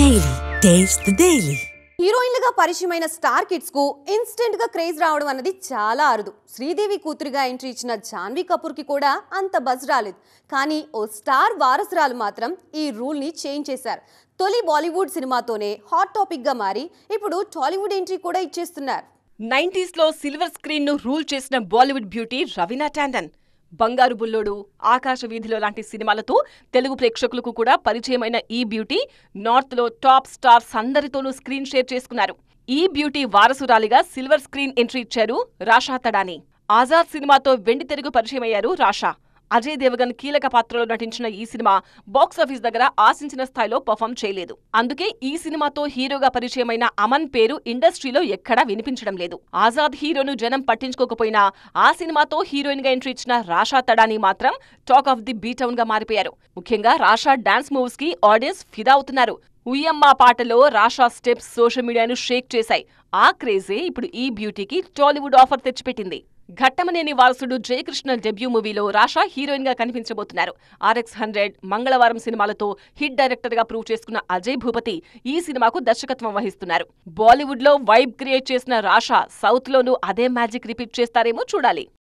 Daily. Taste the Daily. హీరోయిన్లుగా పరిచయమైన star kids కు ఇన్స్టెంట్ గా క్రేజ్ రావడం అన్నది చాలా అరుదు. శ్రీదేవి కూతురుగా ఎంట్రీ ఇచ్చిన జాన్వీ కపూర్ కి కూడా అంత బజ్ రాలేదు. కానీ ఓ స్టార్ వారసురాలు మాత్రం ఈ రూల్ ని చేంజ్ చేశారు. తొలి బాలీవుడ్ సినిమాతోనే హాట్ టాపిక్ గా మారి ఇప్పుడు టాలీవుడ్ ఎంట్రీ కూడా ఇచ్చేస్తున్నారు. 90s లో సిల్వర్ స్క్రీన్ ను రూల్ చేసిన బాలీవుడ్ బ్యూటీ రవీనా టాండన్ బంగారు బుల్లోడు, ఆకాశ వీధిలో లాంటి సినిమాలతో తెలుగు ప్రేక్షకులకు కూడా పరిచయమైన ఈ బ్యూటీ నార్త్ లో టాప్ స్టార్స్ అందరితోనూ స్క్రీన్ షేర్ చేసుకున్నారు. ఈ బ్యూటీ వారసురాలిగా సిల్వర్ స్క్రీన్ ఎంట్రీ ఇచ్చారు రాషా తడాని. ఆజాద్ సినిమాతో వెండితెరకు పరిచయమయ్యారు రాషా. అజయ్ దేవగన్ కీలక పాత్రలో నటించిన ఈ సినిమా బాక్సాఫీస్ దగ్గర ఆశించిన స్థాయిలో పర్ఫామ్ చేయలేదు. అందుకే ఈ సినిమాతో హీరోగా పరిచయమైన అమన్ పేరు ఇండస్ట్రీలో ఎక్కడా వినిపించడం లేదు. ఆజాద్ హీరోను జనం పట్టించుకోకపోయినా ఆ సినిమాతో హీరోయిన్ గా ఎంట్రీ ఇచ్చిన రాషా తడాని మాత్రం talk of the B town గా మారిపోయారు. ముఖ్యంగా రాషా డాన్స్ మూవ్స్ కి ఆడియన్స్ ఫిదా అవుతున్నారు. ఉయ్యమ్మ పాటలో రాషా స్టెప్స్ సోషల్ మీడియాను షేక్ చేశాయి. ఆ క్రేజే ఇప్పుడు ఈ బ్యూటీకి టాలీవుడ్ ఆఫర్ తెచ్చిపెట్టింది. ఘట్టమనేని వారసుడు జయకృష్ణ డెబ్యూ మూవీలో రాషా హీరోయిన్ గా కనిపించబోతున్నారు. RX100, మంగళవారం సినిమాలతో హిట్ డైరెక్టర్ గా ప్రూవ్ చేసుకున్న అజయ్ భూపతి ఈ సినిమాకు దర్శకత్వం వహిస్తున్నారు. బాలీవుడ్ లో వైబ్ క్రియేట్ చేసిన రాషా సౌత్ లోనూ అదే మ్యాజిక్ రిపీట్ చేస్తారేమో చూడాలి.